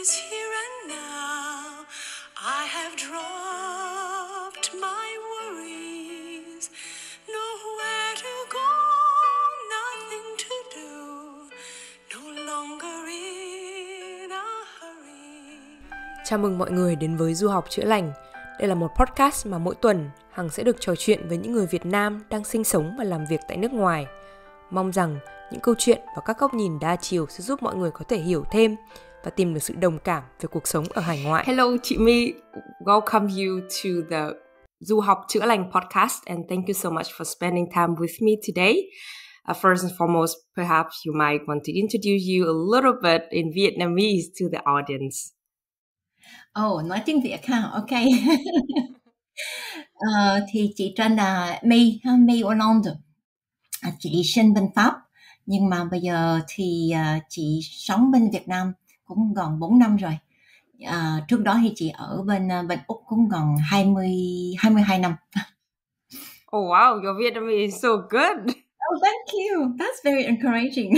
is here and now. I have dropped my worries. Nowhere to go, nothing to do. No longer in a hurry. Chào mừng mọi người đến với Du Học Chữa Lành. Đây là một podcast mà mỗi tuần Hằng sẽ được trò chuyện với những người Việt Nam đang sinh sống và làm việc tại nước ngoài. Mong rằng những câu chuyện và các góc nhìn đa chiều sẽ giúp mọi người có thể hiểu thêm và tìm được sự đồng cảm về cuộc sống ở hải ngoại. Hello, chị My. Welcome you to the Du Học Chữa Lành podcast and thank you so much for spending time with me today. First and foremost, perhaps you might want to introduce you a little bit in Vietnamese to the audience. Nói tiếng Việt ha, ok. Thì chị tên là My Holland. Chị sinh bên Pháp, nhưng mà bây giờ thì chị sống bên Việt Nam cũng gần 4 năm rồi. Trước đó thì chị ở bên Úc cũng gần 22 năm. Oh wow, your Vietnamese is so good. Oh, thank you. That's very encouraging.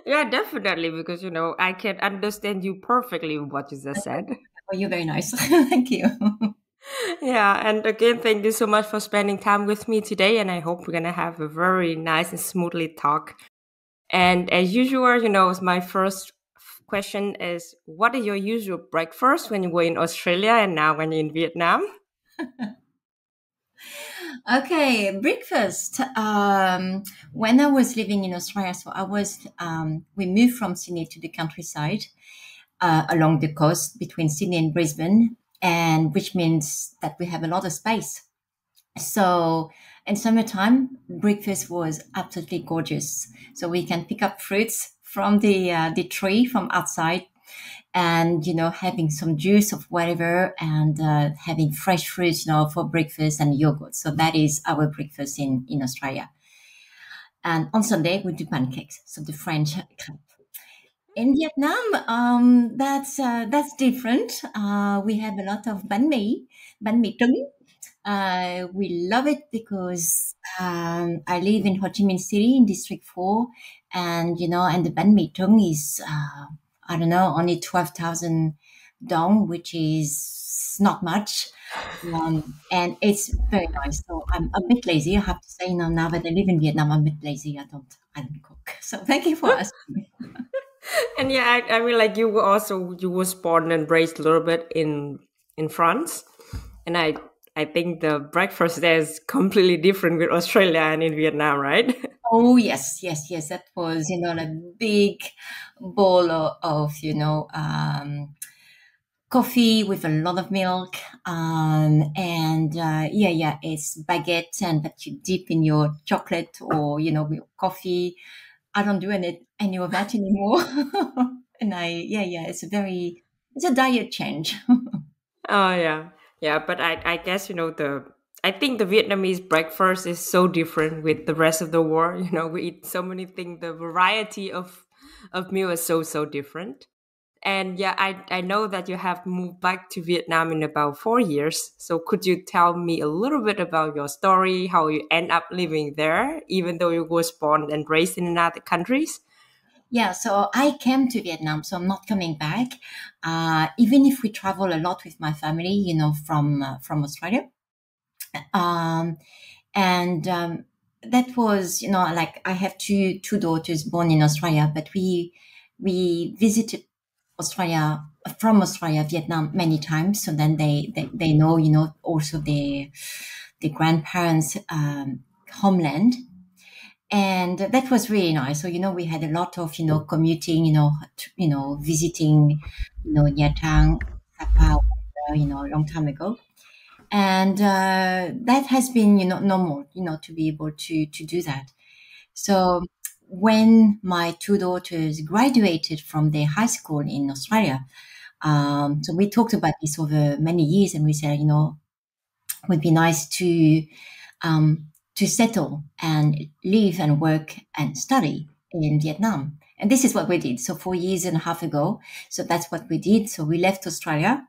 Yeah, definitely, because, I can understand you perfectly with what you just said. Oh, you're very nice. Thank you. Yeah, and again, thank you so much for spending time with me today, and I hope we're going to have a very nice and smoothly talk. And as usual, my first question is, what is your usual breakfast when you were in Australia and now when you're in Vietnam? Okay, breakfast. When I was living in Australia, so we moved from Sydney to the countryside along the coast between Sydney and Brisbane, and which means that we have a lot of space. So in summertime, breakfast was absolutely gorgeous. So we can pick up fruits from the tree from outside, and having some juice of whatever, and having fresh fruits for breakfast and yogurt. So that is our breakfast in Australia. And on Sunday we do pancakes, so the French crepe. In Vietnam, that's different. We have a lot of bánh mì trứng. We love it because I live in Ho Chi Minh City in District 4, and and the bánh mì trứng is I don't know, only 12,000 dong, which is not much, and it's very nice. So I'm a bit lazy, I have to say. Now that I live in Vietnam, I'm a bit lazy. I don't cook. So thank you for asking me. And yeah, I mean, like you was born and raised a little bit in France, and I think the breakfast there is completely different with Australia and in Vietnam, right? Oh yes. That was a big bowl of coffee with a lot of milk, and it's baguette, and that you dip in your chocolate or with coffee. I don't do any of that anymore. And it's a diet change. Oh yeah. But I guess I think the Vietnamese breakfast is so different with the rest of the world. We eat so many things. The variety of meal is so different. And yeah, I know that you have moved back to Vietnam in about 4 years. So could you tell me a little bit about your story, how you end up living there, even though you was born and raised in other countries? Yeah, so I came to Vietnam, so I'm not coming back. Even if we travel a lot with my family, from Australia. That was, like I have two daughters born in Australia, but we visited from Australia, Vietnam many times. So then they know, also the grandparents' homeland. And that was really nice. So, we had a lot of, commuting, visiting, Nha Trang, Sapa, a long time ago. And that has been, normal, to be able to do that. So when my two daughters graduated from their high school in Australia, so we talked about this over many years, and we said, it would be nice to settle and live and work and study in Vietnam. And this is what we did. So 4 years and a half ago, so that's what we did. So we left Australia,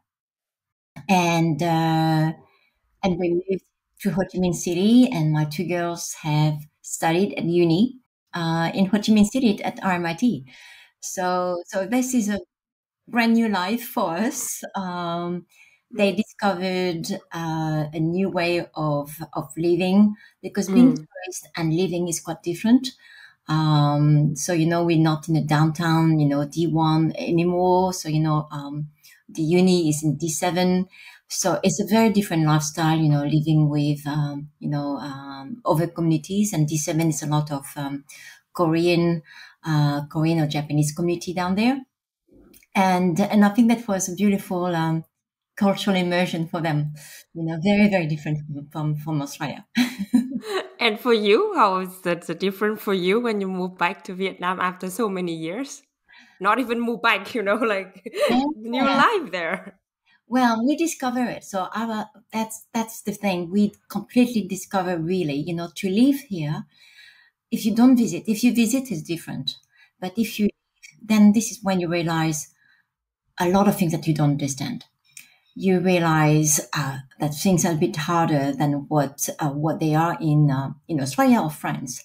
and we moved to Ho Chi Minh City, and my two girls have studied at uni in Ho Chi Minh City at RMIT. So this is brand new life for us. They discovered a new way of living, because being tourist and living is quite different. So, we're not in a downtown, D1 anymore. So, the uni is in D7. So it's a very different lifestyle, living with, other communities. And D7 is a lot of Korean or Japanese community down there. And I think that was a beautiful cultural immersion for them, very, very different from Australia. And for you, how is that different for you when you move back to Vietnam after so many years? Not even move back, like new life there. Well, we discover it. So that's the thing. We completely discover, really, to live here. If you don't visit, if you visit, it's different. But then this is when you realize a lot of things that you don't understand. You realize that things are a bit harder than what they are in Australia or France.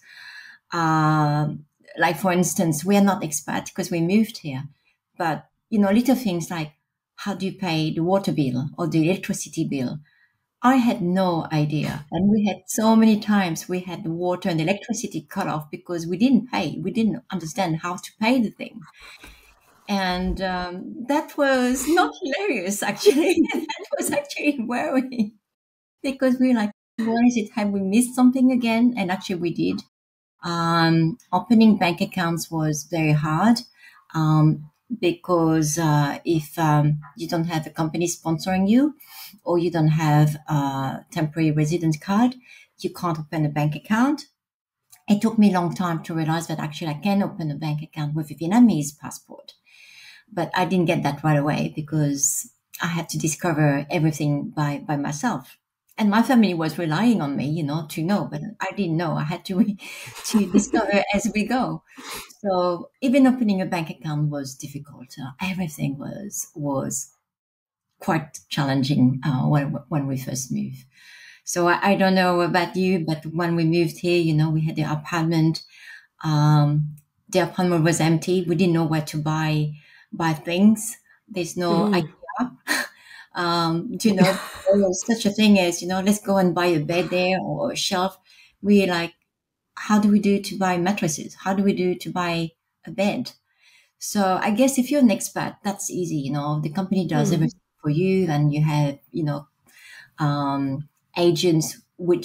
Like, for instance, we are not expat because we moved here, but little things like, how do you pay the water bill or the electricity bill? I had no idea, and we had so many times we had the water and electricity cut off because we didn't pay. We didn't understand how to pay the thing. And that was not hilarious, actually. That was actually worrying, because we were like, what is it? Have we missed something again? And actually we did. Opening bank accounts was very hard, because if you don't have a company sponsoring you, or you don't have a temporary resident card, you can't open a bank account. It took me a long time to realize that actually I can open a bank account with a Vietnamese passport. But I didn't get that right away because I had to discover everything by myself. And my family was relying on me, to know, but I didn't know. I had to discover as we go. So even opening a bank account was difficult. Everything was quite challenging when we first moved. So I don't know about you, but when we moved here, we had the apartment. The apartment was empty. We didn't know where to buy things. There's no IKEA. There was such a thing as, let's go and buy a bed there or a shelf. We like, how do we do to buy mattresses? How do we do to buy a bed? So I guess if you're an expat, that's easy. The company does everything for you, and you have, agents who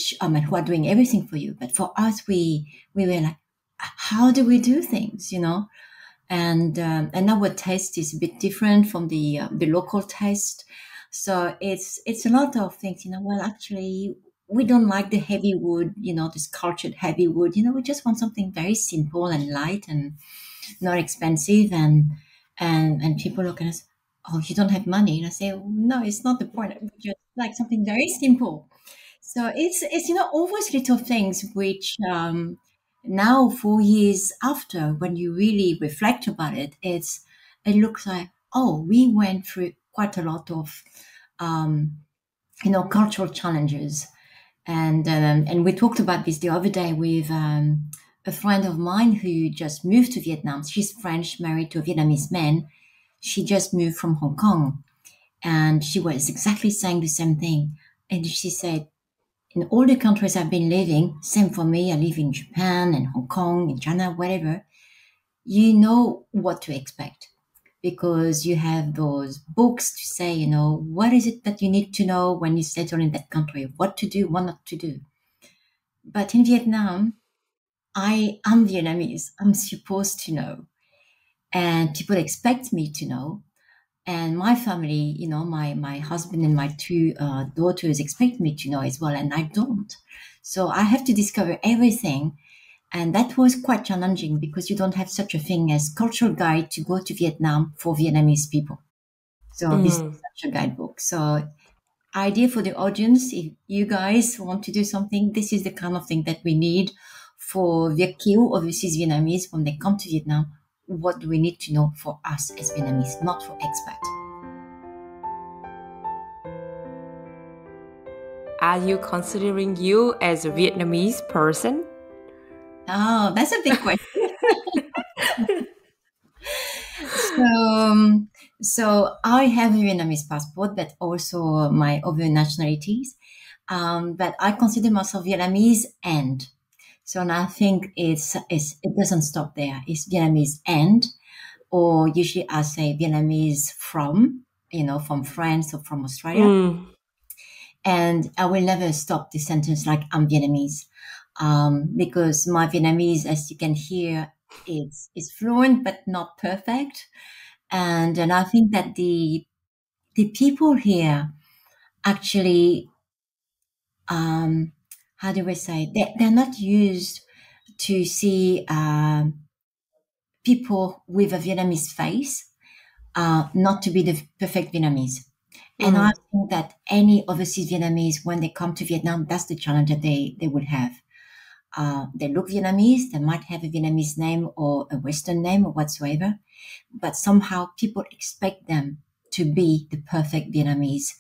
are doing everything for you. But for us, we were like, how do we do things? And our taste is a bit different from the local taste. So it's a lot of things, well, actually, we don't like the heavy wood, this cultured heavy wood, we just want something very simple and light and not expensive. And people look at us, oh, you don't have money. And I say, no, it's not the point. We just like something very simple. So it's all those little things which, now 4 years after, when you really reflect about it, it looks like, oh, we went through quite a lot of, cultural challenges. And we talked about this the other day with a friend of mine who just moved to Vietnam. She's French, married to a Vietnamese man. She just moved from Hong Kong, and she was exactly saying the same thing. And she said, in all the countries I've been living, same for me, I live in Japan and Hong Kong, in China, whatever, you know what to expect, because you have those books to say, what is it that you need to know when you settle in that country, what to do, what not to do. But in Vietnam, I'm Vietnamese. I'm supposed to know. And people expect me to know. And my family, my husband and my two daughters expect me to know as well, and I don't. So I have to discover everything. And that was quite challenging because you don't have such a thing as cultural guide to go to Vietnam for Vietnamese people. So this is such a guidebook. So idea for the audience, if you guys want to do something, this is the kind of thing that we need for Việt kiều, overseas Vietnamese, when they come to Vietnam. What do we need to know for us as Vietnamese, not for expat? Are you considering you as a Vietnamese person? Oh, that's a big question. So So I have a Vietnamese passport, but also my other nationalities. But I consider myself Vietnamese and. So and I think it doesn't stop there. It's Vietnamese and, or usually I say Vietnamese from, from France or from Australia. Mm. And I will never stop the sentence like I'm Vietnamese, because my Vietnamese, as you can hear, is fluent but not perfect. And I think that the people here actually, how do I say, they're not used to see people with a Vietnamese face, not to be the perfect Vietnamese. And I think that any overseas Vietnamese, when they come to Vietnam, that's the challenge that they would have. They look Vietnamese, they might have a Vietnamese name or a Western name or whatsoever, but somehow people expect them to be the perfect Vietnamese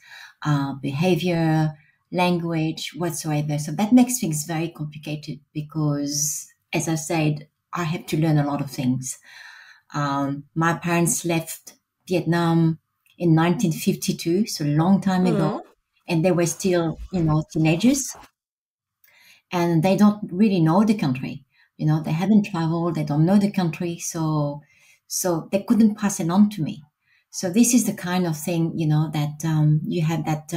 behavior, language, whatsoever. So that makes things very complicated because, as I said, I have to learn a lot of things. My parents left Vietnam in 1952, so a long time ago, and they were still, teenagers, and they don't really know the country. They haven't traveled, they don't know the country, so they couldn't pass it on to me. So this is the kind of thing, that you have that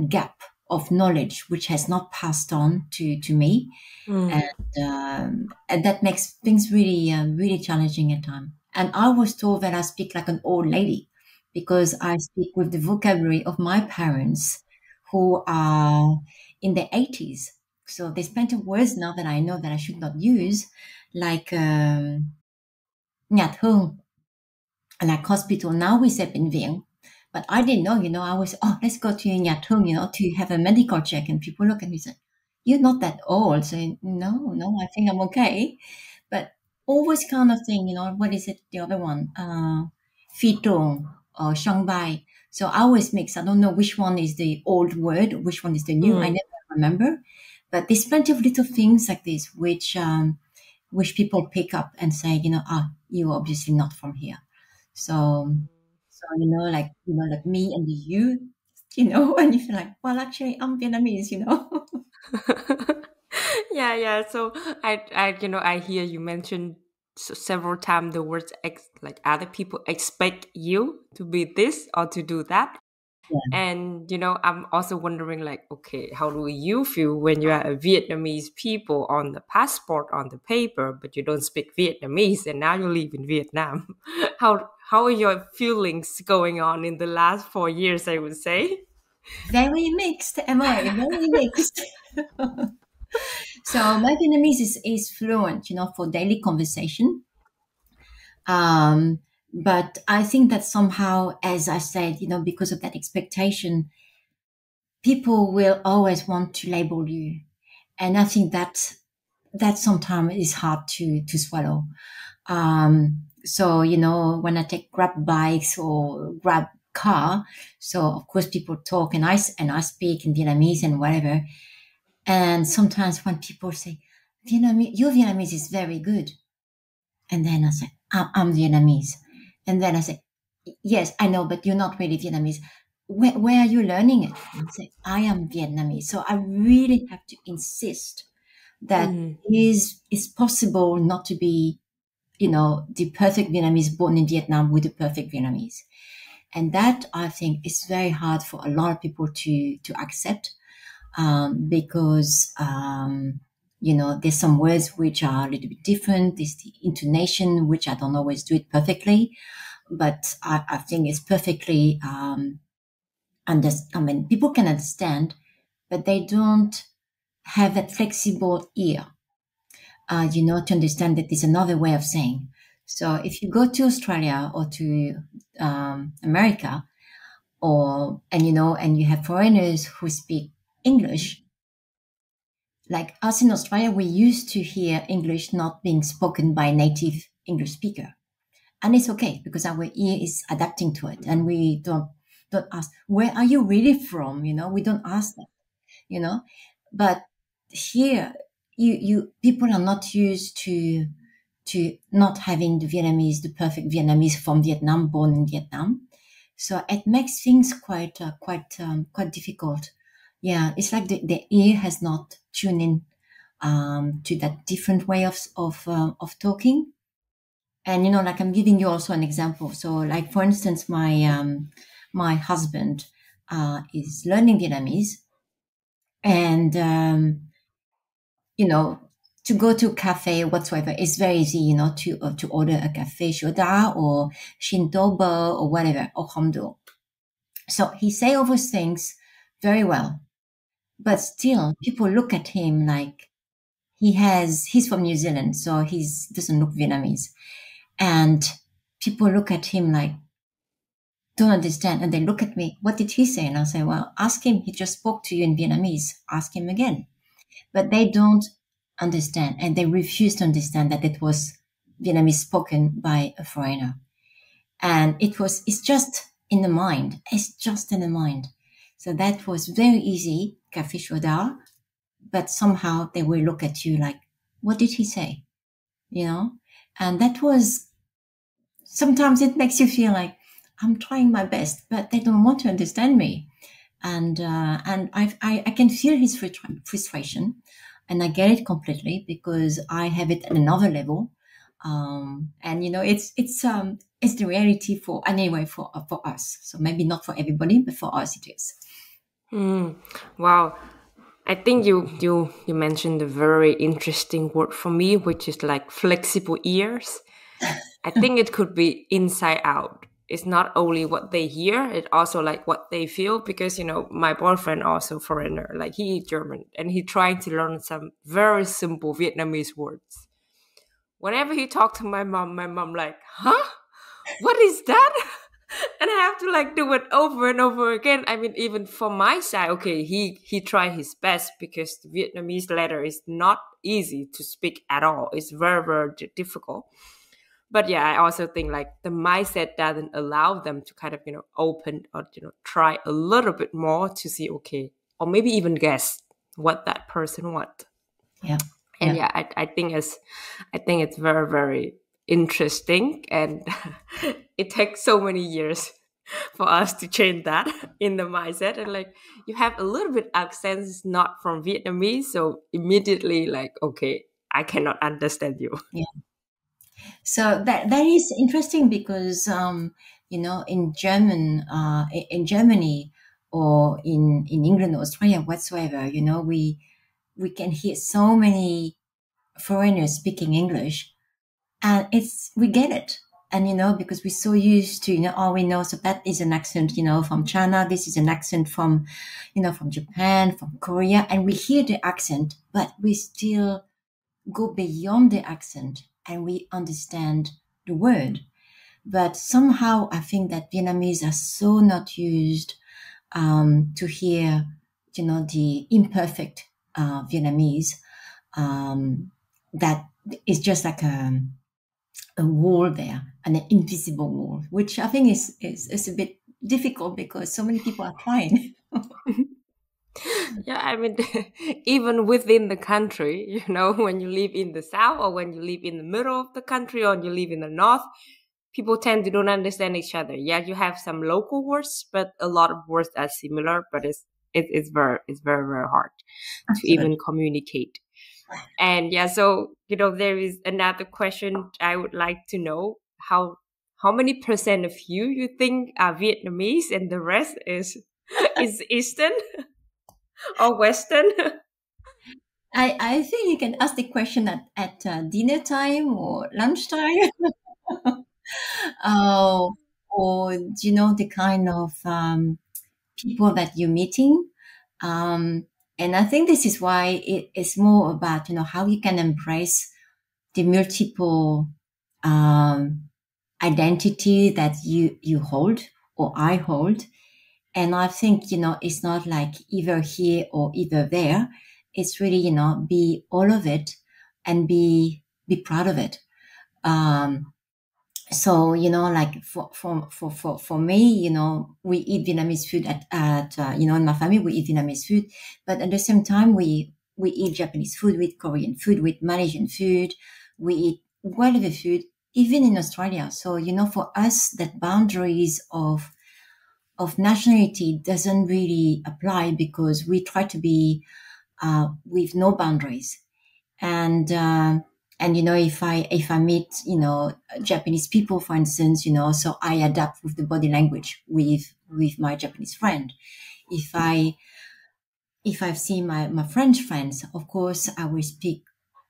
gap of knowledge which has not passed on to me, and that makes things really really challenging at times. And I was told that I speak like an old lady because I speak with the vocabulary of my parents, who are in their 80s. So there's plenty of words now that I know that I should not use, like nhạt hương, like hospital. Now we say bệnh viện. But I didn't know, I was, let's go to nhạt hương, to have a medical check. And people look at me and say, you're not that old. So no, I think I'm okay. But always kind of thing, what is it, the other one? Phi truong or Shanghai. So I always mix. I don't know which one is the old word, which one is the new. I never remember. But there's plenty of little things like this which people pick up and say, you're obviously not from here. So like me and you, and you feel like, well, actually, I'm Vietnamese, Yeah. So I hear you mention several times the words like other people expect you to be this or to do that. Yeah. And I'm also wondering, like, okay, how do you feel when you are a Vietnamese people on the passport, on the paper, but you don't speak Vietnamese, and now you live in Vietnam? How are your feelings going on in the last 4 years, I would say? Very mixed, am I? Very mixed. So my Vietnamese is fluent, for daily conversation. But I think that somehow, as I said, because of that expectation, people will always want to label you. And I think that sometimes is hard to swallow. So, when I take Grab bikes or Grab car, so of course people talk and I speak in Vietnamese and whatever. And sometimes when people say, Vietnamese, your Vietnamese is very good. And then I say, I'm Vietnamese. And then I say, yes, I know, but you're not really Vietnamese. Where are you learning it? And I say, I am Vietnamese. So I really have to insist that it's possible not to be, the perfect Vietnamese born in Vietnam with the perfect Vietnamese. And that, I think, is very hard for a lot of people to accept, because, there's some words which are a little bit different. There's the intonation, which I don't always do it perfectly, but I think it's perfectly, people can understand, but they don't have that flexible ear, to understand that there's another way of saying. So if you go to Australia or to America, and you have foreigners who speak English, like us in Australia, we used to hear English not being spoken by a native English speaker. And it's okay because our ear is adapting to it, and we don't ask, where are you really from? We don't ask that, but here, you people are not used to to not having the perfect Vietnamese from Vietnam, born in Vietnam. So it makes things quite difficult. Yeah, it's like the ear has not tuned in to that different way of talking. And like I'm giving you also an example. So, like for instance, my husband is learning Vietnamese, and to go to a cafe whatsoever, it's very easy, to order a cafe soda or Shintoba or whatever, or Homdo. So he say all those things very well, but still people look at him like he's from New Zealand, so he doesn't look Vietnamese. And people look at him like, don't understand. And they look at me, what did he say? And I'll say, well, ask him. He just spoke to you in Vietnamese. Ask him again. But they don't understand, and they refuse to understand that it was Vietnamese spoken by a foreigner. And it's just in the mind. It's just in the mind. So that was very easy, café soda, but somehow they will look at you like, what did he say? And that was, sometimes it makes you feel like I'm trying my best, but they don't want to understand me. And I can feel his frustration, and I get it completely because I have it at another level. And it's the reality for us. So maybe not for everybody, but for us it is. Wow. I think you mentioned a very interesting word for me, which is like flexible ears. I think it could be inside out. It's not only what they hear, it's also like what they feel, because, my boyfriend also foreigner, like he German, and he trying to learn some very simple Vietnamese words. Whenever he talked to my mom like, huh? What is that? And I have to like do it over and over again. I mean, even from my side, okay, he tried his best, because the Vietnamese letter is not easy to speak at all. It's very, very difficult. But yeah, I also think like the mindset doesn't allow them to kind of, open or, try a little bit more to see, okay, or maybe even guess what that person wants. Yeah. And yeah, I think it's very, very interesting, and it takes so many years for us to change that in the mindset. And like, you have a little bit accent, it's not from Vietnamese, so immediately like, okay, I cannot understand you. Yeah. So that is interesting because in Germany or in England or Australia whatsoever, we can hear so many foreigners speaking English, and we get it. And because we're so used to, we know, so that is an accent, from China, this is an accent from Japan, from Korea, and we hear the accent, but we still go beyond the accent and we understand the word. But somehow I think that Vietnamese are so not used to hear, the imperfect Vietnamese, that is just like a wall there, an invisible wall, which I think is a bit difficult because so many people are trying. Yeah, I mean, even within the country, when you live in the south, or when you live in the middle of the country, or you live in the north, people tend to don't understand each other. Yeah, you have some local words, but a lot of words are similar, but it's very, very hard to even communicate. And yeah, so there is another question I would like to know: how many percent of you think are Vietnamese, and the rest is Eastern or Western? I think you can ask the question at dinner time or lunchtime. Or the kind of people that you're meeting. And I think this is why it is more about, how you can embrace the multiple identity that you hold or I hold. And I think, it's not like either here or either there. It's really, be all of it and be proud of it. So, like for me, we eat Vietnamese food at in my family, we eat Vietnamese food, but at the same time, we eat Japanese food, we eat Korean food, we eat Malaysian food, we eat whatever food, even in Australia. So, for us, that boundaries of nationality doesn't really apply because we try to be with no boundaries. And if I meet Japanese people, for instance, so I adapt with the body language with my Japanese friend. If I've seen my French friends, of course I will speak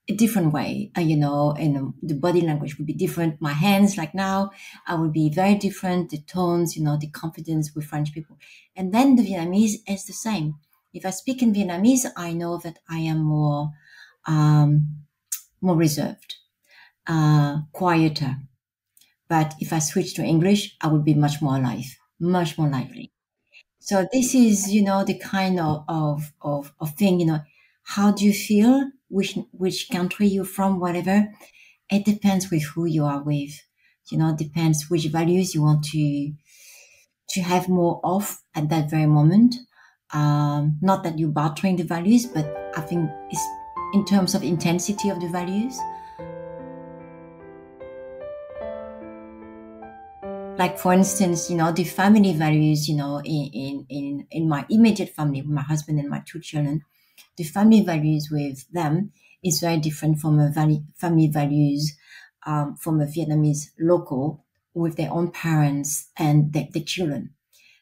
a different way, and the body language would be different. My hands, like now, I will be very different. The tones, the confidence with French people. And then the Vietnamese is the same. If I speak in Vietnamese, I know that I am more reserved, quieter. But if I switch to English, I would be much more alive, much more lively. So this is, the kind of thing, how do you feel? Which country you're from, whatever. It depends with who you are with. Depends which values you want to have more of at that very moment. Not that you're bartering the values, but I think it's in terms of intensity of the values. Like, for instance, the family values, in my immediate family, with my husband and my 2 children, the family values with them is very different from family values from a Vietnamese local with their own parents and the children.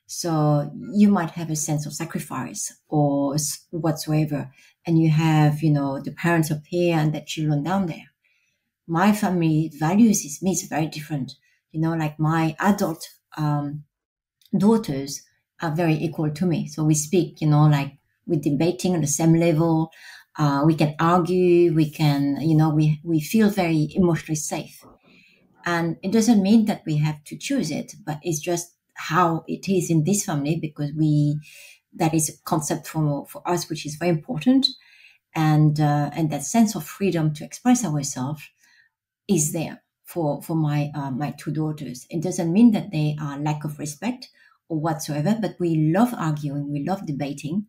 So you might have a sense of sacrifice or whatsoever, and you have, the parents up here and the children down there. My family values is very different. Like my adult daughters are very equal to me. So we speak, like we're debating on the same level. We can argue. We can, we feel very emotionally safe. And it doesn't mean that we have to choose it, but it's just how it is in this family, because that is a concept for us, which is very important. And that sense of freedom to express ourselves is there for my 2 daughters. It doesn't mean that they are lack of respect or whatsoever, but we love arguing, we love debating.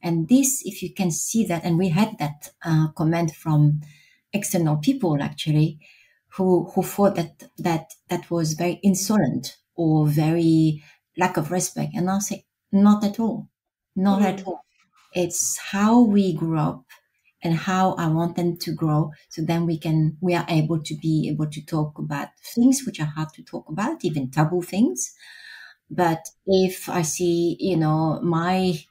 And this, if you can see that, and we had that comment from external people actually, who thought that was very insolent or very lack of respect. And I'll say, not at all. Not at all. It's how we grew up and how I want them to grow. So then we are able to talk about things which are hard to talk about, even taboo things. But if I see, my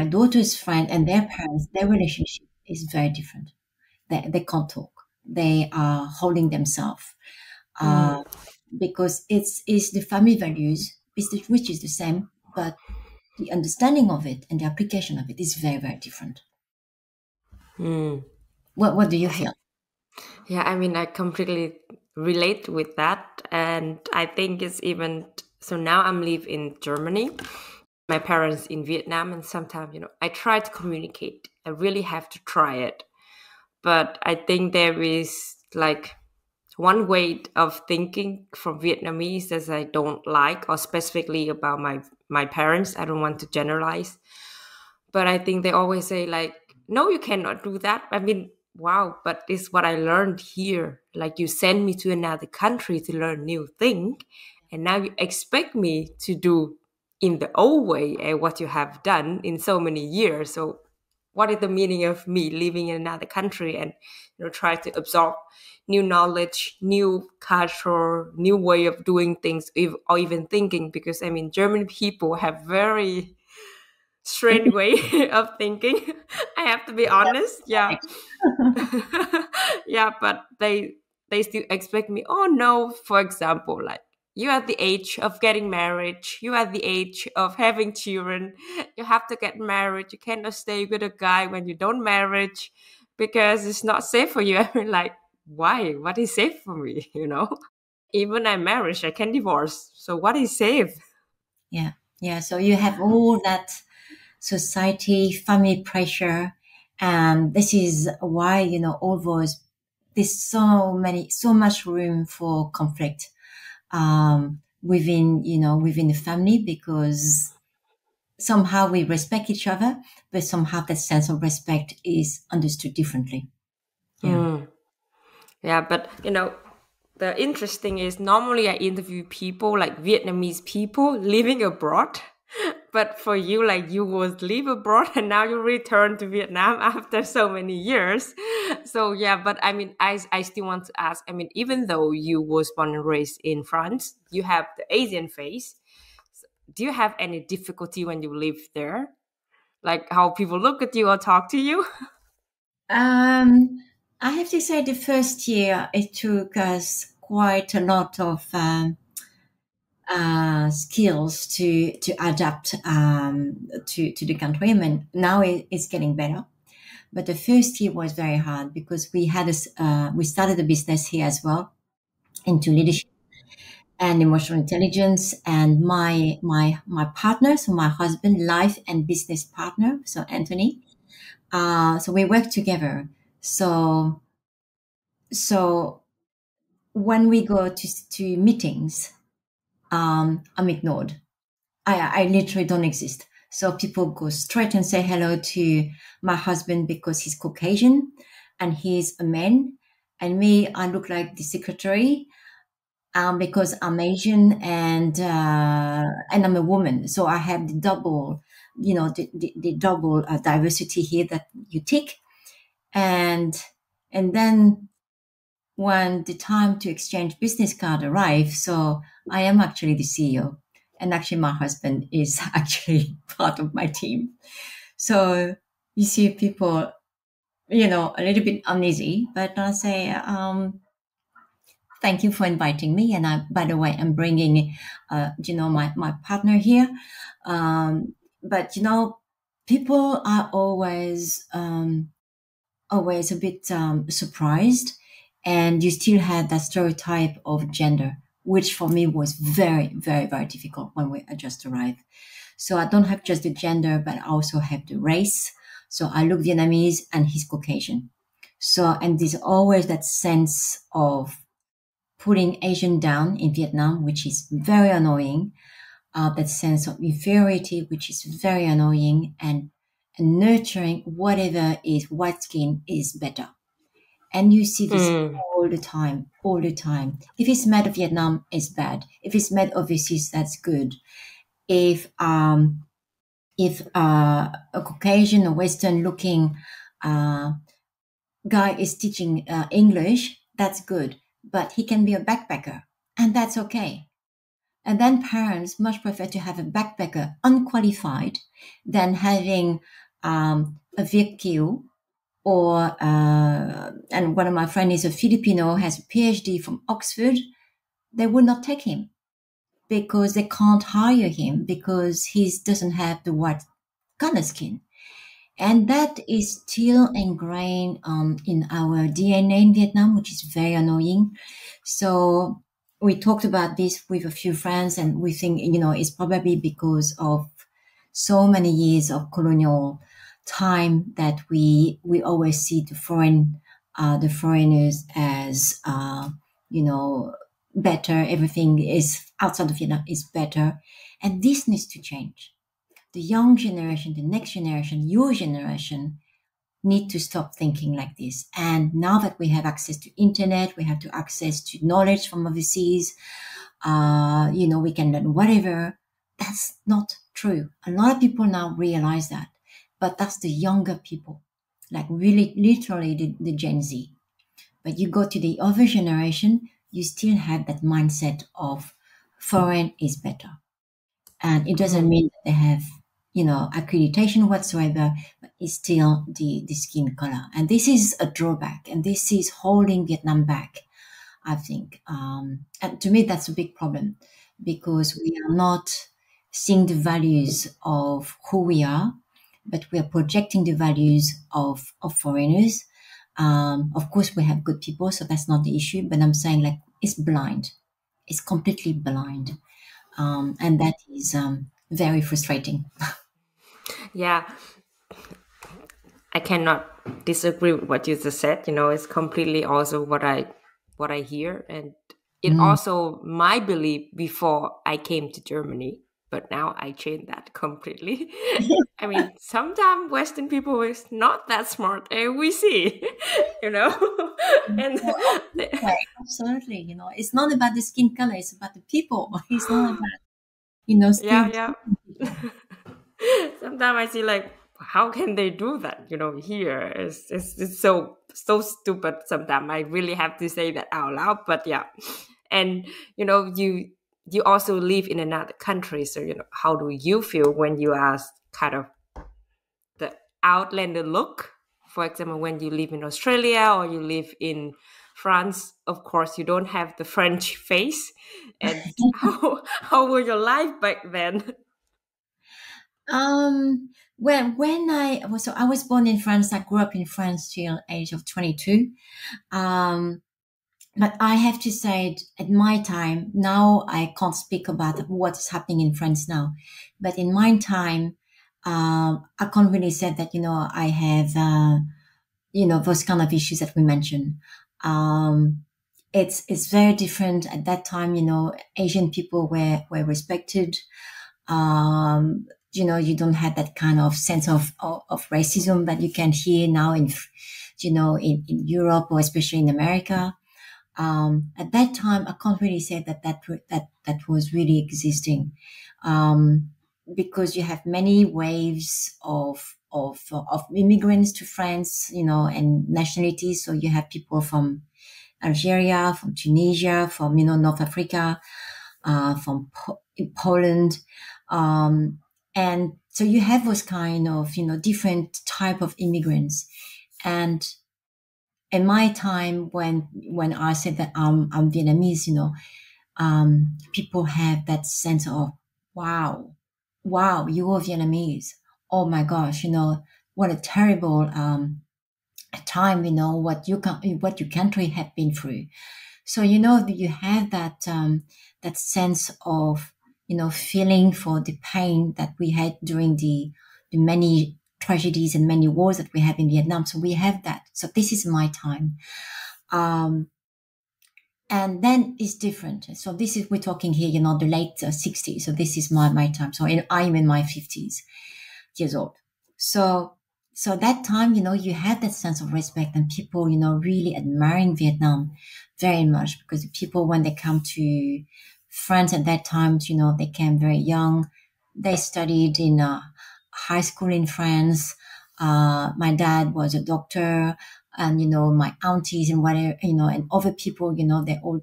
daughter's friend and their parents, their relationship is very different. They can't talk. They are holding themselves because it's the family values, which is the same, but the understanding of it and the application of it is very, very different. What do you feel? Yeah, I mean, I completely relate with that. And I think it's even, so now I'm live in Germany. My parents in Vietnam, and sometimes, I try to communicate. I really have to try it. But I think there is like one way of thinking from Vietnamese that I don't like, or specifically about my parents. I don't want to generalize. But I think they always say like, no, you cannot do that. I mean, wow, but this is what I learned here. Like, you send me to another country to learn new thing, and now you expect me to do in the old way what you have done in so many years. So what is the meaning of me living in another country and try to absorb new knowledge, new culture, new way of doing things, or even thinking? Because I mean, German people have very strange way of thinking. I have to be honest. Yeah. Yeah, but they still expect me. Oh no, for example, like, you at the age of getting married, you at the age of having children, you have to get married. You cannot stay with a guy when you don't marry, because it's not safe for you. I mean, like, why? What is safe for me? Even I'm married, I can divorce. So what is safe? Yeah. So you have all that society, family pressure, and this is why all those, there's so much room for conflict within the family, because somehow we respect each other, but somehow that sense of respect is understood differently. Yeah. Yeah, but the interesting is normally I interview people like Vietnamese people living abroad. But for you, like you was live abroad and now you return to Vietnam after so many years. So yeah, but I mean, I still want to ask, I mean, even though you was born and raised in France, you have the Asian face. Do you have any difficulty when you live there? Like how people look at you or talk to you? I have to say the first year it took us quite a lot of skills to adapt to the country. I mean, now it's getting better, but the first year was very hard because we started a business here as well into leadership and emotional intelligence. And my partner, so my husband, life and business partner, so Anthony. So we work together. So when we go to meetings, I'm ignored. I literally don't exist. So people go straight and say hello to my husband because he's Caucasian and he's a man. And me, I look like the secretary because I'm Asian and I'm a woman. So I have the double, the double diversity here that you tick. And then when the time to exchange business card arrives, so I am actually the CEO. And actually, my husband is actually part of my team. So you see people, a little bit uneasy, but I say, thank you for inviting me. And by the way, I'm bringing, my partner here. But, people are always a bit surprised. And you still had that stereotype of gender, which for me was very, very, very difficult when I just arrived. So I don't have just the gender, but I also have the race. So I look Vietnamese and he's Caucasian. So, and there's always that sense of putting Asian down in Vietnam, which is very annoying. That sense of inferiority, which is very annoying, and nurturing whatever is white skin is better. And you see this all the time. If it's made of Vietnam, it's bad. If it's made overseas, that's good. If a Caucasian or Western looking guy is teaching English, that's good. But he can be a backpacker, and that's okay. And then parents much prefer to have a backpacker unqualified than having a VQ or and one of my friends is a Filipino, has a PhD from Oxford. They would not take him because they can't hire him because he doesn't have the white color skin. And that is still ingrained in our DNA in Vietnam, which is very annoying. So we talked about this with a few friends, and we think, it's probably because of so many years of colonial time that we always see the foreigners as, better. Everything is outside of Vietnam is better. And this needs to change. The young generation, the next generation, your generation need to stop thinking like this. And now that we have access to internet, we have to access to knowledge from overseas, we can learn whatever. That's not true. A lot of people now realize that, but that's the younger people, like really literally the Gen Z. But you go to the other generation, you still have that mindset of foreign is better. And it doesn't mean that they have, accreditation whatsoever, but it's still the skin color. And this is a drawback, and this is holding Vietnam back, I think. And to me, that's a big problem because we are not seeing the values of who we are, but we are projecting the values of foreigners. Of course, we have good people, so that's not the issue, but I'm saying like it's blind. It's completely blind. And that is very frustrating. Yeah, I cannot disagree with what you just said. It's completely also what I hear, and it also my belief before I came to Germany. but now I changed that completely. I mean, sometimes Western people is not that smart, and we see, you know, and Right, absolutely. It's not about the skin color; it's about the people. It's not about yeah, stereotyping yeah. people. Sometimes I see like, how can they do that? Here it's so stupid. Sometimes I really have to say that out loud. But yeah, and you also live in another country, so how do you feel when you are kind of the outlander look? For example, when you live in Australia or you live in France, of course you don't have the French face. And how was your life back then? When I was born in France. I grew up in France till age of 22. But I have to say, at my time, now I can't speak about what's happening in France now. But in my time, I can't really say that, I have, those kind of issues that we mentioned. It's very different at that time. Asian people were respected. You don't have that kind of sense of racism that you can hear now in Europe, or especially in America. At that time, I can't really say that was really existing, because you have many waves of immigrants to France, and nationalities. So you have people from Algeria, from Tunisia, from North Africa, from Poland, and so you have those kind of different type of immigrants. And in my time, when I said that I'm Vietnamese, people have that sense of wow, you are Vietnamese. Oh my gosh, what a terrible time. What your country have been through. So you have that sense of feeling for the pain that we had during the many tragedies and many wars that we have in Vietnam. So we have that. So this is my time. And then it's different. So this is, we're talking here, the late 60s. So this is my time. So I'm in my 50s years old. So that time, you had that sense of respect, and people, really admiring Vietnam very much, because the people, when they come to France at that time, they came very young. They studied in high school in France. My dad was a doctor, and my aunties and whatever, and other people, they're all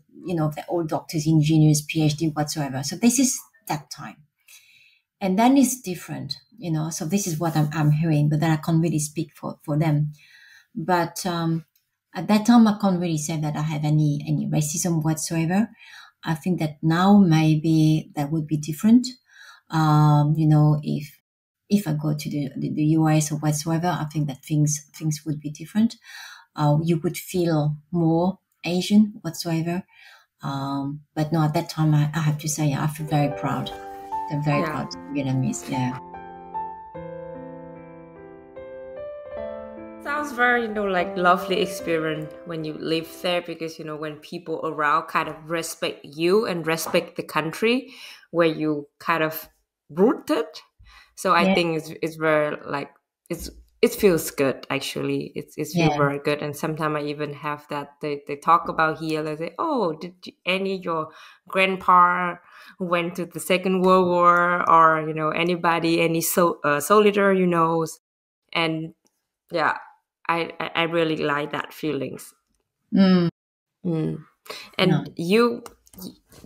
doctors, engineers, PhD, whatsoever. So this is that time. And then it's different, so this is what I'm hearing, but then I can't really speak for them. But at that time, I can't really say that I have any racism whatsoever. I think that now maybe that would be different. If I go to the US or whatsoever, I think that things would be different. You would feel more Asian whatsoever. But no, at that time, I have to say, I feel very proud. I'm very proud to be Vietnamese. Yeah. Sounds very, like lovely experience when you live there, because, when people around kind of respect you and respect the country where you kind of rooted. So I think it's very it feels good, actually. It feels very good. And sometimes I even have that they talk about here. They say, oh, did your grandpa who went to the Second World War, or, any soldier, and yeah, I really like that feelings. Mm. And No.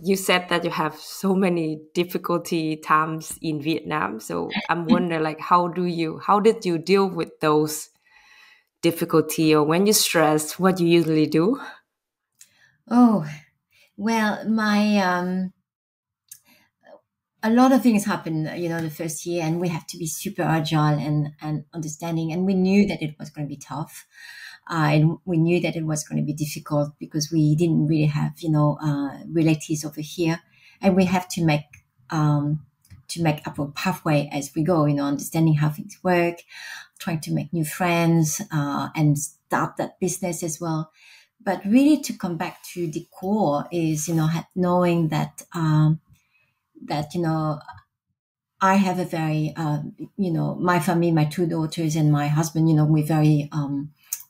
you said that you have so many difficulty times in Vietnam. So I'm wondering, like, how did you deal with those difficulty, or when you're stressed, what you usually do? Oh, well, a lot of things happen, the first year, and we have to be super agile and understanding. And we knew that it was going to be tough. And we knew that it was going to be difficult, because we didn't really have, relatives over here, and we have to make up a pathway as we go, understanding how things work, trying to make new friends, and start that business as well. But really, to come back to the core is, knowing that, I have a very, my family, my 2 daughters and my husband, we're very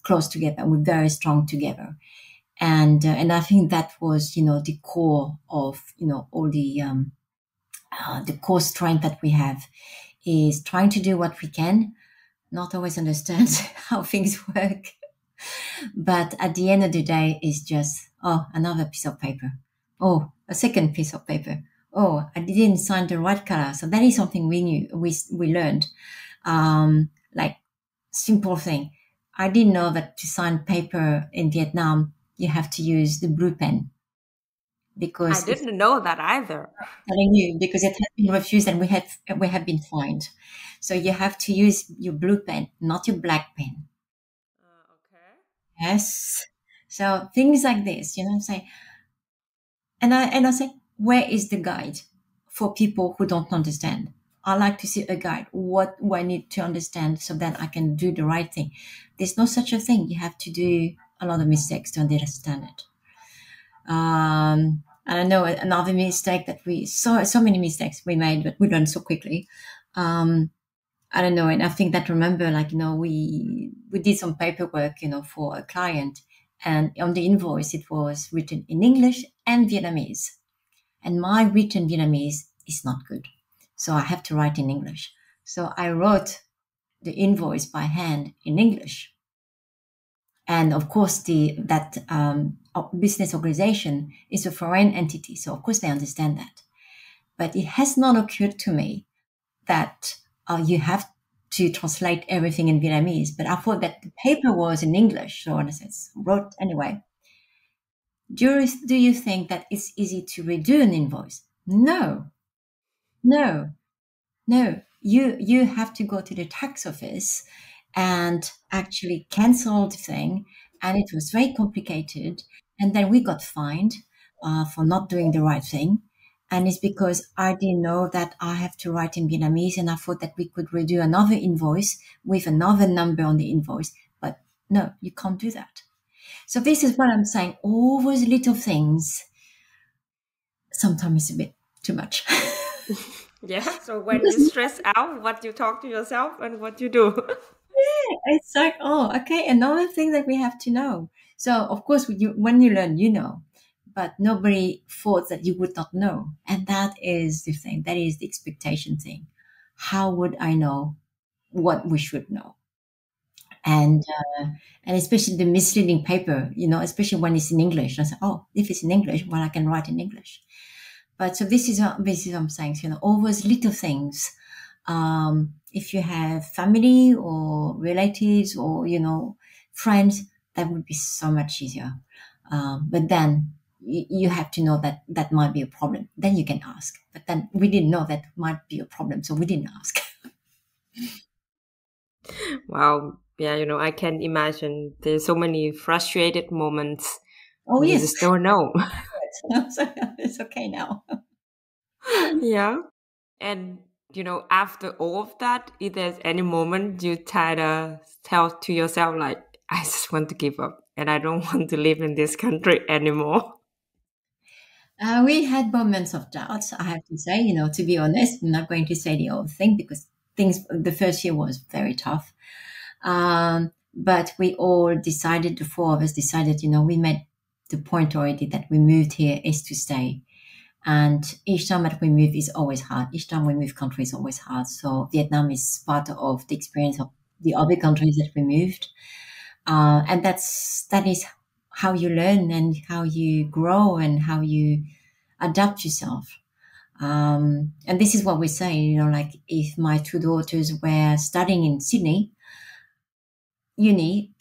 close together. We're very strong together. And I think that was, the core of, all the core strength that we have is trying to do what we can, not always understand how things work. But at the end of the day, it's just, another piece of paper. Oh, a second piece of paper. Oh, I didn't sign the right color. So that is something we learned. Like simple thing. I didn't know that to sign paper in Vietnam, you have to use the blue pen. Because I didn't know that either. Telling you, because it has been refused and we have been fined. So you have to use your blue pen, not your black pen. Okay. Yes. So things like this, I'm saying. And I say, where is the guide for people who don't understand? I like to see a guide. What do I need to understand so that I can do the right thing? There's no such a thing. You have to do a lot of mistakes to understand it. And I know another mistake that we saw, so many mistakes we made, but we learned so quickly. I don't know. And I think that remember, we did some paperwork, for a client, and on the invoice, it was written in English and Vietnamese. And my written Vietnamese is not good. So I have to write in English. So I wrote the invoice by hand in English. And of course, that business organization is a foreign entity. So of course they understand that. But it has not occurred to me that you have to translate everything in Vietnamese. But I thought that the paper was in English. So I wrote anyway. Do you think that it's easy to redo an invoice? No. You have to go to the tax office and actually cancel the thing. And it was very complicated. And then we got fined for not doing the right thing. And it's because I didn't know that I have to write in Vietnamese, and I thought that we could redo another invoice with another number on the invoice. But no, you can't do that. So this is what I'm saying. All those little things, sometimes it's a bit too much. Yeah. So when you stress out, what you talk to yourself and what you do. Yeah, it's like, okay, another thing that we have to know. So of course, when you learn, but nobody thought that you would not know. And that is the thing. That is the expectation thing. How would I know what we should know? And especially the misleading paper, especially when it's in English. I say, if it's in English, well, I can write in English. But so this is what I'm saying. All those little things. If you have family or relatives or, friends, that would be so much easier. But then you have to know that that might be a problem. Then you can ask. But then we didn't know that might be a problem, so we didn't ask. Wow. Yeah, I can imagine there's so many frustrated moments. Oh, You yes. just don't know. So it's okay now. Yeah. And, after all of that, if there's any moment you tell to yourself, like, I just want to give up and I don't want to live in this country anymore. We had moments of doubts, I have to say, to be honest. I'm not going to say the whole thing because the first year was very tough. But we all decided, the four of us decided, we made the point already that we moved here is to stay. And each time that we move is always hard. Each time we move country is always hard. So Vietnam is part of the experience of the other countries that we moved. And that is how you learn and how you grow and how you adapt yourself. And this is what we say, like if my 2 daughters were studying in Sydney, uni,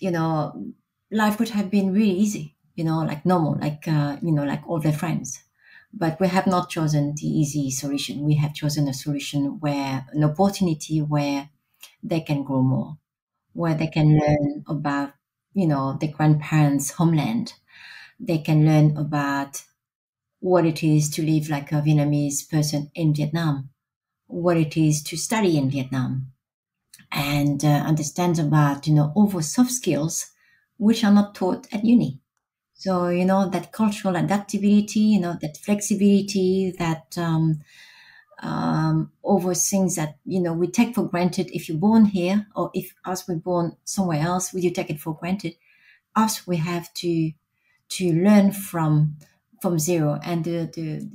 life would have been really easy, like normal, like, like all their friends. But we have not chosen the easy solution. We have chosen a solution an opportunity where they can grow more, where they can learn about, their grandparents' homeland. They can learn about what it is to live like a Vietnamese person in Vietnam, what it is to study in Vietnam, and understand about, all those soft skills which are not taught at uni. So, that cultural adaptability, that flexibility, that over things that, we take for granted. If you're born here, or if us we're born somewhere else, you take it for granted. Us, we have to learn from zero, and the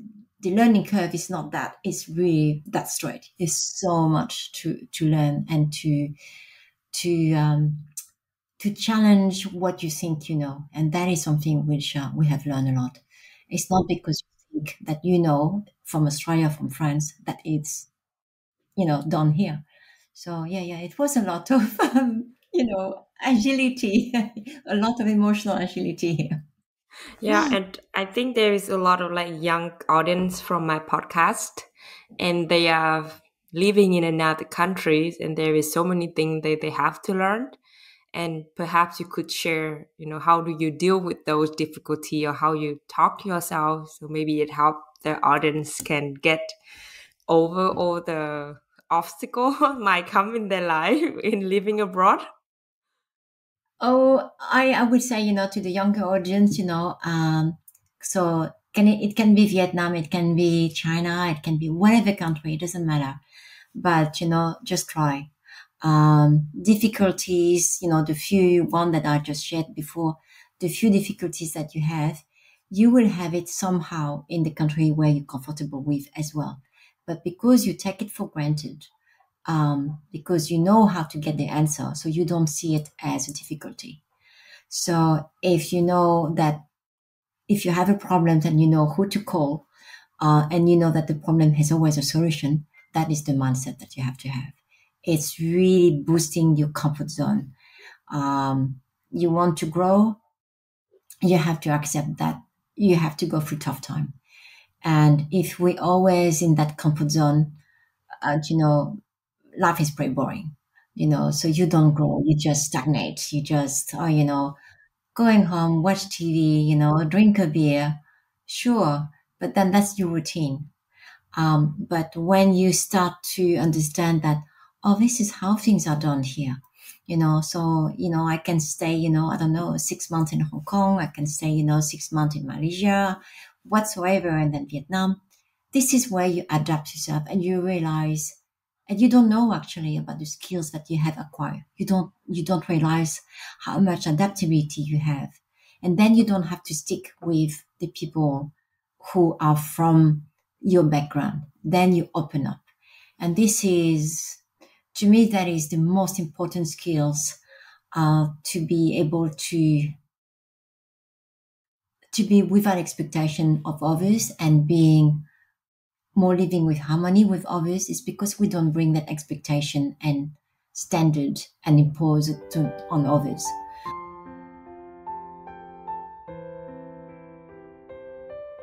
learning curve is not that. It's really that straight. There's so much to learn, and to challenge what you think you know, and that is something which we have learned a lot. It's not because you think that you know from Australia, from France, that it's done here. So yeah, it was a lot of agility, a lot of emotional agility here. Yeah, and I think there is a lot of like young audience from my podcast, and they are living in another countries, and there is so many things that they have to learn. And perhaps you could share, how do you deal with those difficulty, or how you talk to yourself, so maybe it helps the audience can get over all the obstacle might come in their life in living abroad. Oh, I would say, to the younger audience, so it can be Vietnam, it can be China, it can be whatever country, it doesn't matter. But, just try. Difficulties, the few one that I just shared before, the few difficulties that you have, you will have it somehow in the country where you're comfortable with as well. But because you take it for granted, because you know how to get the answer, so you don't see it as a difficulty. So if you know that if you have a problem, then you know who to call, and you know that the problem has always a solution, that is the mindset that you have to have. It's really boosting your comfort zone. You want to grow, you have to accept that you have to go through tough time. And if we always in that comfort zone, life is pretty boring, so you don't grow, you just stagnate. You just, going home, watch TV, drink a beer, sure, but then that's your routine. But when you start to understand that, oh, this is how things are done here, so, I can stay, I don't know, 6 months in Hong Kong, I can stay, 6 months in Malaysia, whatsoever, and then Vietnam. This is where you adapt yourself, and you realize, and you don't know actually about the skills that you have acquired. You don't realize how much adaptability you have. And then you don't have to stick with the people who are from your background. Then you open up. And this is, to me, that is the most important skills, to be able to be without expectation of others, and being more living with harmony with others, is because we don't bring that expectation and standard and impose it on others.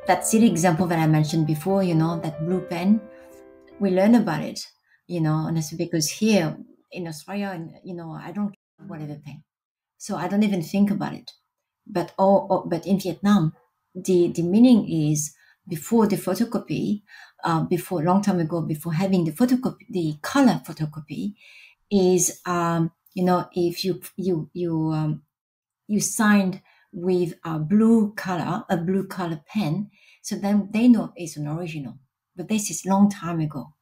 That silly example that I mentioned before, that blue pen, we learn about it, and it's because here in Australia, I don't care whatever pen. So I don't even think about it. But but in Vietnam, the meaning is, before the photocopy, before, long time ago, before having the photocopy, the color photocopy, is, if you signed with a blue color pen, so then they know it's an original. But this is long time ago.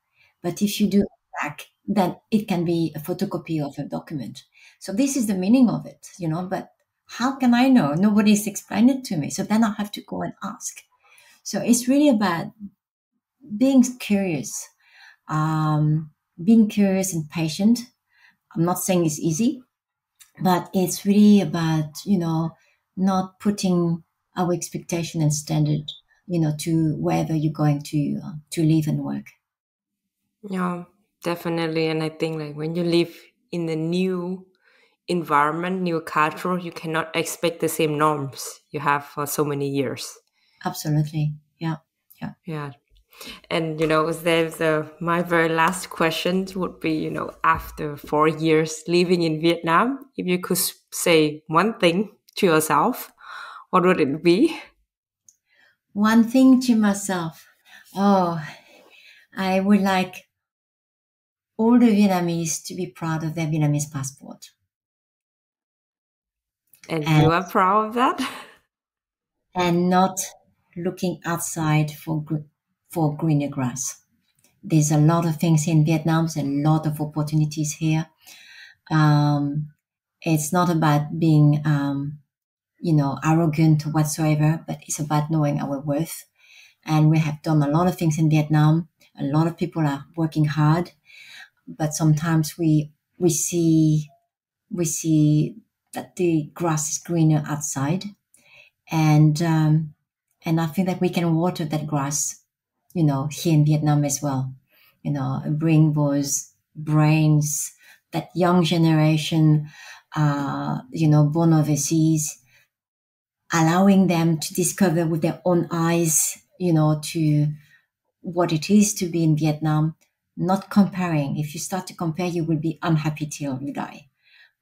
But if you do back, then it can be a photocopy of a document. So this is the meaning of it, but how can I know? Nobody's explained it to me. So then I have to go and ask. So it's really about being curious, and patient. I'm not saying it's easy, but it's really about, not putting our expectation and standard, to wherever you're going to live and work. Yeah, definitely. And I think like when you live in a new environment, new culture, you cannot expect the same norms you have for so many years. Absolutely. Yeah. Yeah. And, there's my very last question would be, after 4 years living in Vietnam, if you could say one thing to yourself, what would it be? One thing to myself. Oh, I would like all the Vietnamese to be proud of their Vietnamese passport. And you are proud of that? And not looking outside for greener grass. There's a lot of things in Vietnam. There's a lot of opportunities here. It's not about being, arrogant whatsoever, but it's about knowing our worth. And we have done a lot of things in Vietnam. A lot of people are working hard, but sometimes we see that the grass is greener outside, and I think that we can water that grass, here in Vietnam as well. Bring those brains, that young generation, born overseas, allowing them to discover with their own eyes, to what it is to be in Vietnam, not comparing. If you start to compare, you will be unhappy till you die,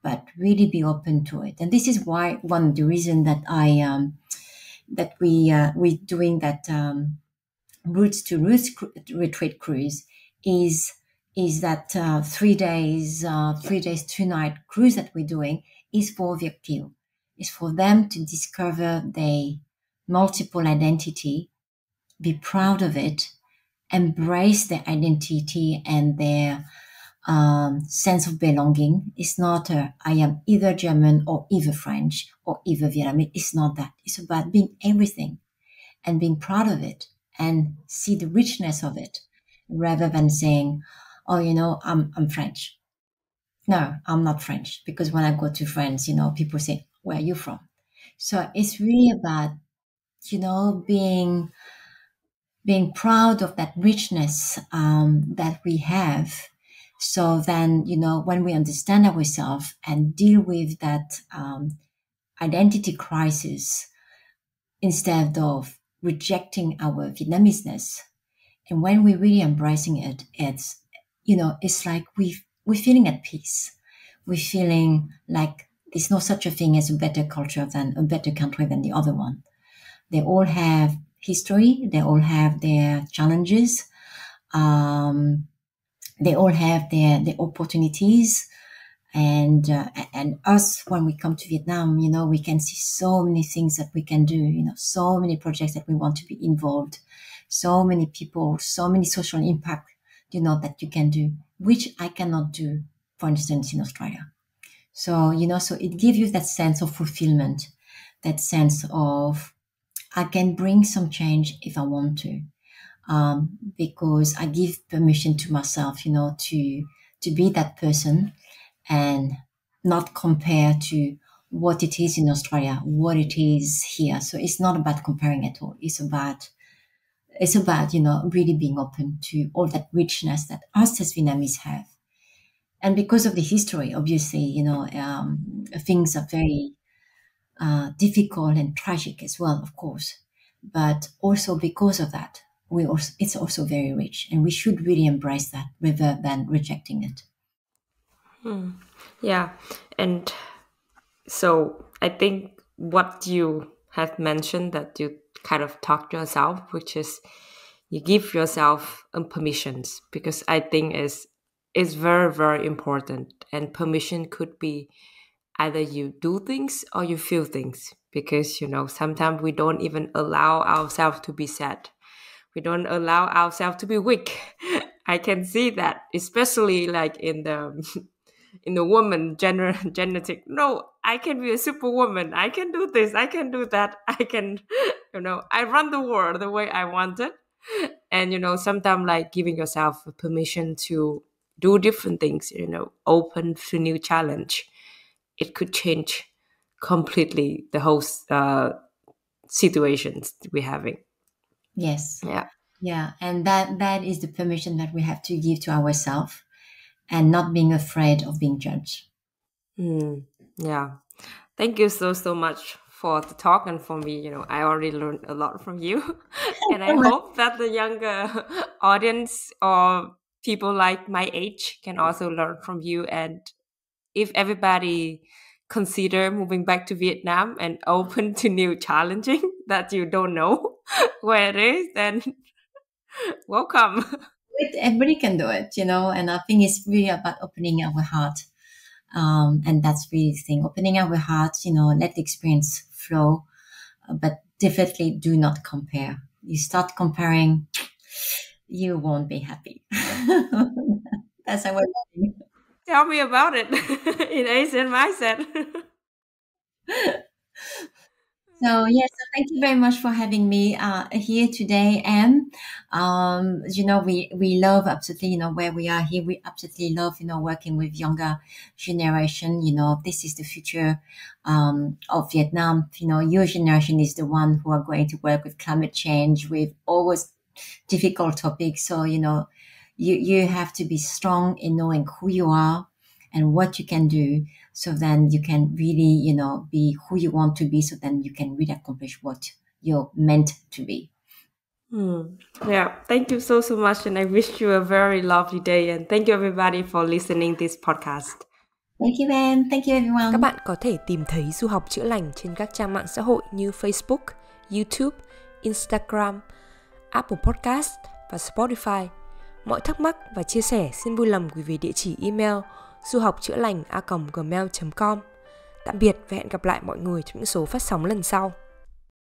but really be open to it. And this is why one of the reason that we're doing that Roots to Roots retreat cruise is that 3 days, 2 night cruise that we're doing is for Vietnam. It's for them to discover their multiple identity, be proud of it, embrace their identity and their sense of belonging. It's not I am either German or either French or either Vietnamese. It's not that. It's about being everything and being proud of it and see the richness of it, rather than saying, oh, I'm French. No, I'm not French, because when I go to France, people say, where are you from? So it's really about, being proud of that richness that we have. So then, when we understand ourselves and deal with that identity crisis, instead of rejecting our Vietnamese-ness, and when we're really embracing it, it's like we're feeling at peace. We're feeling like there's no such a thing as a better culture than a better country than the other one. They all have history. They all have their challenges. They all have their opportunities. And us, when we come to Vietnam, we can see so many things that we can do, so many projects that we want to be involved, so many people, so many social impact, that you can do, which I cannot do, for instance, in Australia. So, so it gives you that sense of fulfillment, that sense of, I can bring some change if I want to, because I give permission to myself, to be that person and not compare to what it is in Australia, what it is here. So it's not about comparing at all. It's about, really being open to all that richness that us as Vietnamese have. And because of the history, obviously, things are very difficult and tragic as well, of course. But also because of that, it's also very rich, and we should really embrace that rather than rejecting it. Yeah. And so I think what you have mentioned, that you kind of talk to yourself, which is you give yourself permissions, because I think is very, very important. And permission could be either you do things or you feel things, because, sometimes we don't even allow ourselves to be sad. We don't allow ourselves to be weak. I can see that, especially like in the woman genetic. No, I can be a superwoman. I can do this. I can do that. I can, I run the world the way I want it. And, sometimes like giving yourself permission to do different things, open to new challenge. It could change completely the whole situations we're having. Yes. Yeah. Yeah. And that is the permission that we have to give to ourselves, and not being afraid of being judged. Yeah. Thank you so much for the talk, and for me, I already learned a lot from you. And I hope that the younger audience or people like my age can also learn from you. And if everybody consider moving back to Vietnam and open to new challenging that you don't know where it is, then welcome. Everybody can do it, and I think it's really about opening our heart. And that's really the thing, opening our hearts, let the experience flow, but definitely do not compare. You start comparing, you won't be happy. That's how we're learning. Tell me about it in Asian mindset. So yes, so thank you very much for having me here today, Em. We love absolutely, where we are here. We absolutely love, working with younger generation. This is the future of Vietnam. Your generation is the one who are going to work with climate change, with always difficult topics. So you have to be strong in knowing who you are and what you can do, so then you can really, be who you want to be, so then you can really accomplish what you're meant to be. Yeah, thank you so much, and I wish you a very lovely day, and thank you everybody for listening this podcast. Thank you, Em. Thank you, everyone. Các bạn có thể tìm thấy Du Học Chữa Lành trên các trang mạng xã hội như Facebook, YouTube, Instagram, Apple Podcast và Spotify. Mọi thắc mắc và chia sẻ xin vui lòng gửi về địa chỉ email duhoc.chữa lành@gmail.com. Tạm biệt và hẹn gặp lại mọi người trong những số phát sóng lần sau.